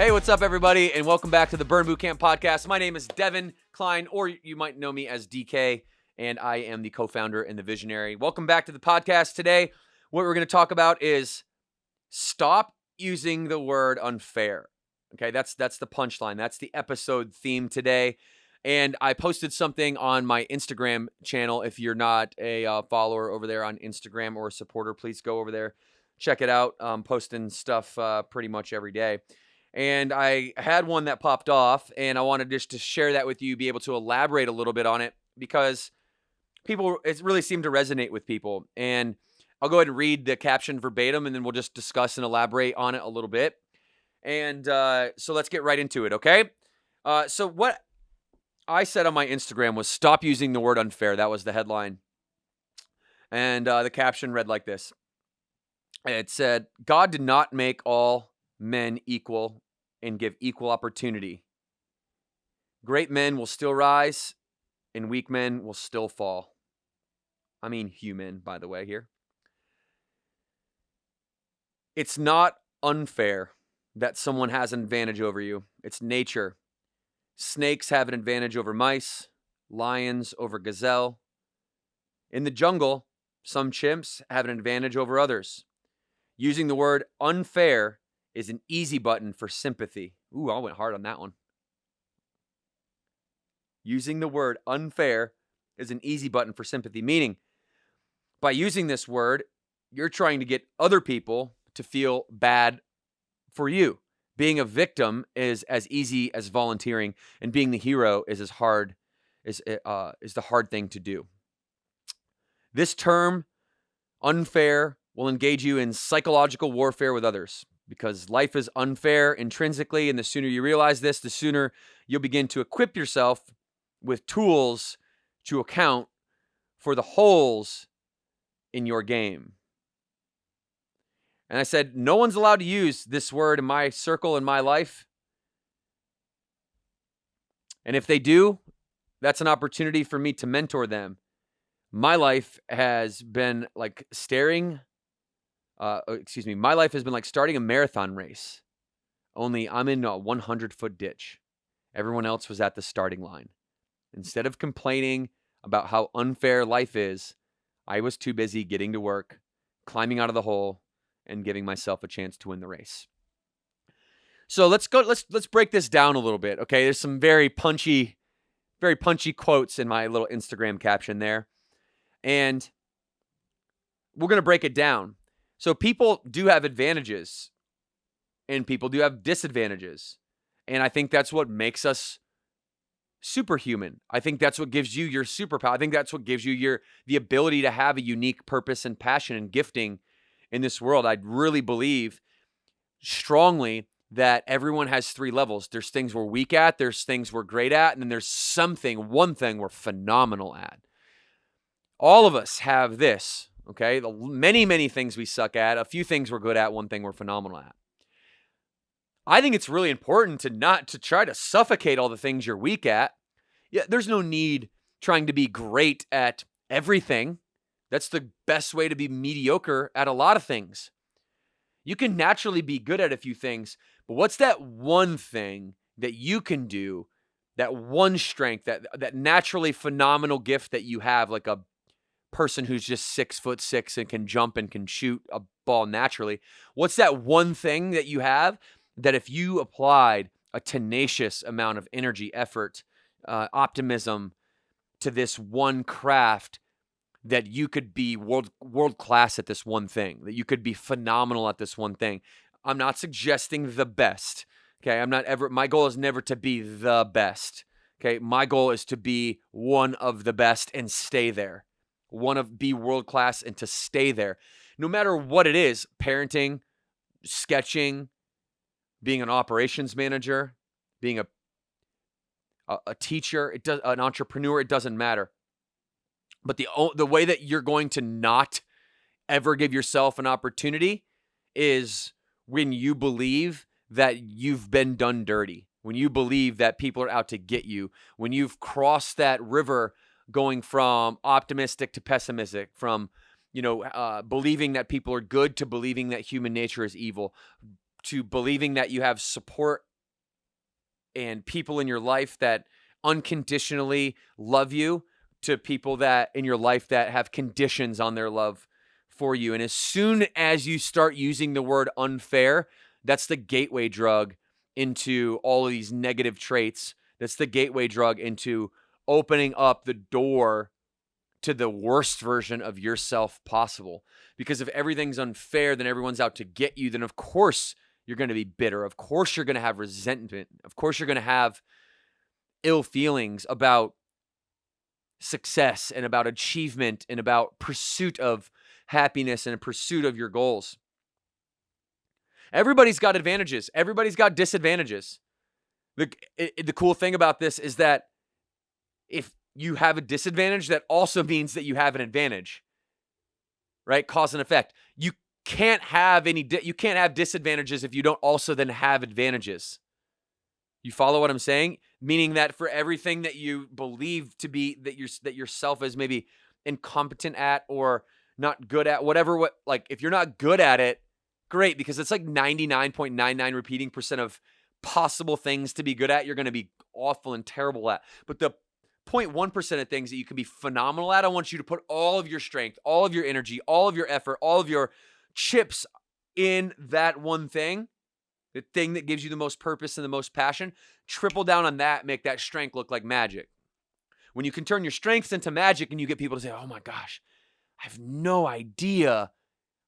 Hey, what's up, everybody, and welcome back to the Burn Boot Camp podcast. My name is Devin Klein, or you might know me as DK, and I am the co-founder and the visionary. Welcome back to the podcast. Today, what we're going to talk about is stop using the word unfair. Okay, that's the punchline. That's the episode theme today. And I posted something on my Instagram channel. If you're not a follower over there on Instagram or a supporter, please go over there, check it out. I'm posting stuff pretty much every day. And I had one that popped off, and I wanted just to share that with you, be able to elaborate a little bit on it, because it really seemed to resonate with people. And I'll go ahead and read the caption verbatim, and then we'll just discuss and elaborate on it a little bit. And so let's get right into it, okay? So what I said on my Instagram was stop using the word unfair. That was the headline. And the caption read like this. It said, God did not make all men equal and give equal opportunity. Great men will still rise, and weak men will still fall. I mean human, by the way, here. It's not unfair that someone has an advantage over you. It's nature. Snakes have an advantage over mice, lions over gazelle. In the jungle, some chimps have an advantage over others. Using the word unfair is an easy button for sympathy. Ooh, I went hard on that one. Using the word unfair is an easy button for sympathy, meaning by using this word, you're trying to get other people to feel bad for you. Being a victim is as easy as volunteering, and being the hero is is the hard thing to do. This term, unfair, will engage you in psychological warfare with others, because life is unfair intrinsically, and the sooner you realize this, the sooner you'll begin to equip yourself with tools to account for the holes in your game. And I said, no one's allowed to use this word in my circle, in my life. And if they do, that's an opportunity for me to mentor them. My life has been like my life has been like starting a marathon race, only I'm in a 100-foot ditch. Everyone else was at the starting line. Instead of complaining about how unfair life is, I was too busy getting to work, climbing out of the hole, and giving myself a chance to win the race. So let's break this down a little bit, okay? There's some very punchy quotes in my little Instagram caption there. And we're going to break it down. So people do have advantages, and people do have disadvantages. And I think that's what makes us superhuman. I think that's what gives you your superpower. I think that's what gives you the ability to have a unique purpose and passion and gifting in this world. I really believe strongly that everyone has three levels. There's things we're weak at, there's things we're great at, and then there's one thing we're phenomenal at. All of us have this, okay? Many things we suck at, a few things we're good at, one thing we're phenomenal at. I think it's really important to try to suffocate all the things you're weak at. Yeah, there's no need trying to be great at everything. That's the best way to be mediocre at a lot of things. You can naturally be good at a few things, but what's that one thing that you can do, that one strength, that naturally phenomenal gift that you have, like a person who's just 6'6" and can jump and can shoot a ball naturally? What's that one thing that you have that if you applied a tenacious amount of energy, effort, optimism to this one craft, that you could be world class at this one thing, that you could be phenomenal at this one thing? I'm not suggesting the best, okay? My goal is never to be the best, okay? My goal is to be one of the best and stay there. Be world class and to stay there. No matter what it is, parenting, sketching, being an operations manager, being a teacher, an entrepreneur, it doesn't matter. But the way that you're going to not ever give yourself an opportunity is when you believe that you've been done dirty, when you believe that people are out to get you, when you've crossed that river going from optimistic to pessimistic, from believing that people are good to believing that human nature is evil, to believing that you have support and people in your life that unconditionally love you to people that in your life that have conditions on their love for you. And as soon as you start using the word unfair, that's the gateway drug into all of these negative traits. That's the gateway drug into opening up the door to the worst version of yourself possible. Because if everything's unfair, then everyone's out to get you, then of course you're going to be bitter. Of course you're going to have resentment. Of course you're going to have ill feelings about success and about achievement and about pursuit of happiness and a pursuit of your goals. Everybody's got advantages. Everybody's got disadvantages. The cool thing about this is that if you have a disadvantage, that also means that you have an advantage, right? Cause and effect. You can't have you can't have disadvantages if you don't also then have advantages. You follow what I'm saying? Meaning that for everything that you believe to be that yourself is maybe incompetent at or not good at, whatever, like if you're not good at it, great, because it's like 99.99 repeating percent of possible things to be good at, you're going to be awful and terrible at. But the 0.1% of things that you can be phenomenal at, I want you to put all of your strength, all of your energy, all of your effort, all of your chips in that one thing, the thing that gives you the most purpose and the most passion. Triple down on that, make that strength look like magic. When you can turn your strengths into magic and you get people to say, oh my gosh, I have no idea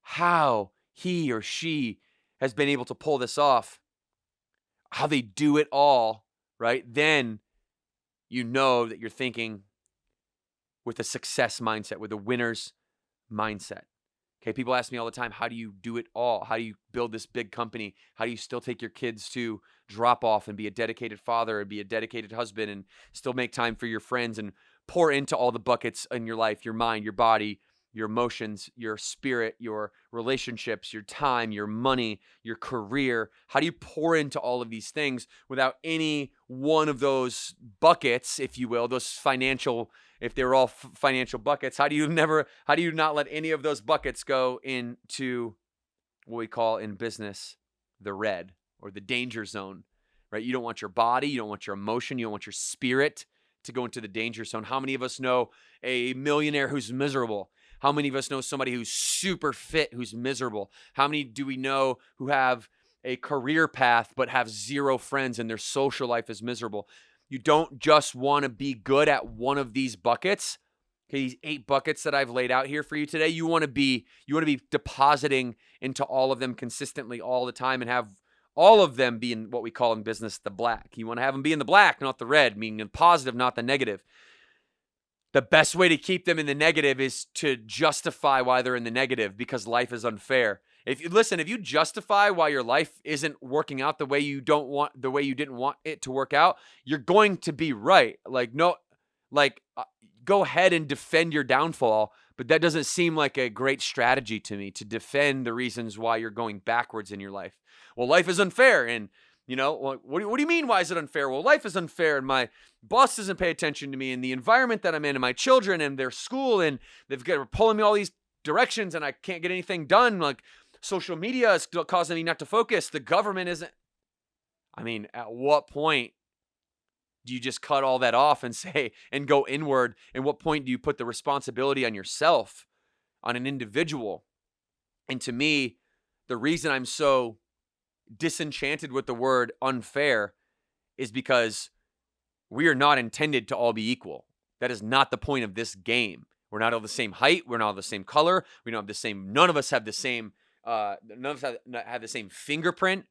how he or she has been able to pull this off, how they do it all, right? Then you know that you're thinking with a success mindset, with a winner's mindset. Okay, people ask me all the time, how do you do it all? How do you build this big company? How do you still take your kids to drop off and be a dedicated father and be a dedicated husband and still make time for your friends and pour into all the buckets in your life, your mind, your body, your emotions, your spirit, your relationships, your time, your money, your career? How do you pour into all of these things without any one of those buckets, if you will, those financial, if they were all financial buckets, how do you not let any of those buckets go into what we call in business the red or the danger zone, right? You don't want your body, you don't want your emotion, you don't want your spirit to go into the danger zone. How many of us know a millionaire who's miserable? How many of us know somebody who's super fit who's miserable? How many do we know who have a career path but have zero friends and their social life is miserable? You don't just want to be good at one of these buckets. Okay, these 8 buckets that I've laid out here for you today, you want to be depositing into all of them consistently all the time and have all of them be in what we call in business the black. You want to have them be in the black, not the red, meaning the positive, not the negative. The best way to keep them in the negative is to justify why they're in the negative, because life is unfair. If you justify why your life isn't working out the way you didn't want it to work out, you're going to be right. Go ahead and defend your downfall, but that doesn't seem like a great strategy to me, to defend the reasons why you're going backwards in your life. Well, life is unfair, and what do you mean, why is it unfair? Well, life is unfair, and my boss doesn't pay attention to me, and the environment that I'm in, and my children, and their school, and they're pulling me all these directions, and I can't get anything done. Like, social media is causing me not to focus. The government isn't. I mean, at what point do you just cut all that off and say, and go inward? And what point do you put the responsibility on yourself, on an individual? And to me, the reason I'm so disenchanted with the word unfair is because we are not intended to all be equal. That is not the point of this game. We're not all the same height. We're not all the same color. We don't have the same. None of us have the same. None of us have the same fingerprint.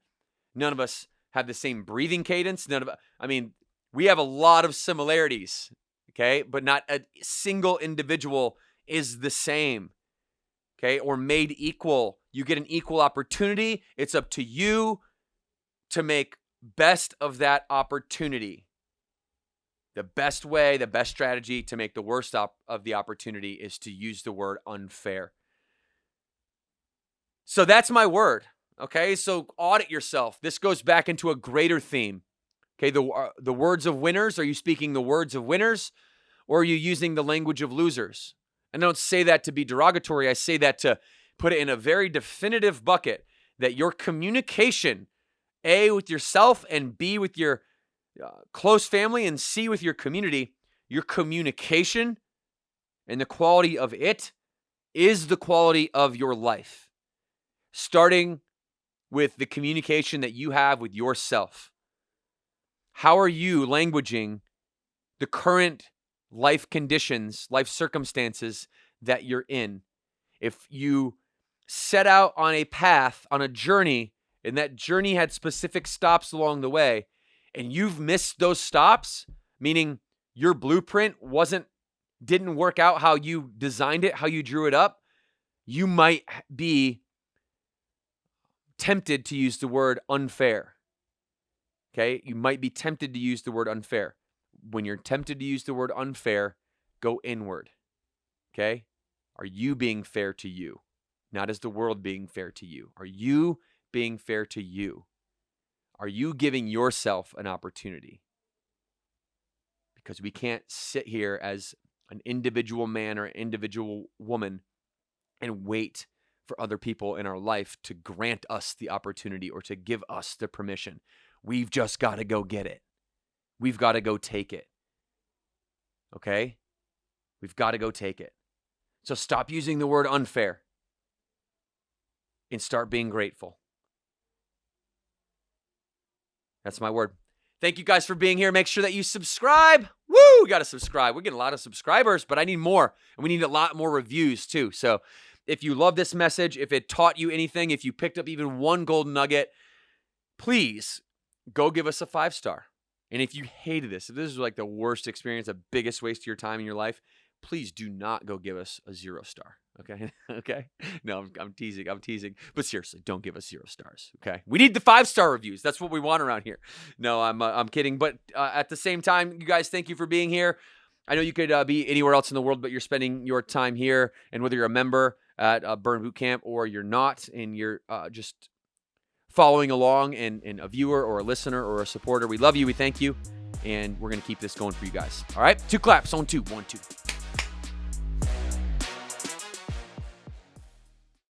None of us have the same breathing cadence. We have a lot of similarities. Okay, but not a single individual is the same. Okay, or made equal. You get an equal opportunity. It's up to you to make best of that opportunity. The best way, the best strategy to make the worst of the opportunity is to use the word unfair. So that's my word. Okay, so audit yourself. This goes back into a greater theme. Okay, the words of winners. Are you speaking the words of winners, or are you using the language of losers? And I don't say that to be derogatory. I say that to put it in a very definitive bucket, that your communication, A, with yourself, and B, with your close family, and C, with your community, your communication and the quality of it is the quality of your life. Starting with the communication that you have with yourself. How are you languaging the current life conditions, life circumstances that you're in? If you set out on a path, on a journey, and that journey had specific stops along the way, and you've missed those stops, meaning your blueprint didn't work out how you designed it, how you drew it up, you might be tempted to use the word unfair. Okay? You might be tempted to use the word unfair. When you're tempted to use the word unfair, go inward. Okay? Are you being fair to you? Not is the world being fair to you. Are you being fair to you? Are you giving yourself an opportunity? Because we can't sit here as an individual man or individual woman and wait for other people in our life to grant us the opportunity or to give us the permission. We've just got to go get it. We've got to go take it. Okay? We've got to go take it. So stop using the word unfair and start being grateful. That's my word. Thank you guys for being here. Make sure that you subscribe. Woo! We got to subscribe. We're getting a lot of subscribers, but I need more. And we need a lot more reviews too. So if you love this message, if it taught you anything, if you picked up even one golden nugget, please go give us a 5-star. And if you hated this, if this is like the worst experience, the biggest waste of your time in your life, please do not go give us a 0-star. Okay? Okay? No, I'm teasing. But seriously, don't give us 0 stars. Okay? We need the 5-star reviews. That's what we want around here. No, I'm kidding. But at the same time, you guys, thank you for being here. I know you could be anywhere else in the world, but you're spending your time here. And whether you're a member at Burn Boot Camp or you're not, and you're just following along and a viewer or a listener or a supporter, we love you. We thank you. And we're going to keep this going for you guys. All right? 2 claps on 2. 1, 2.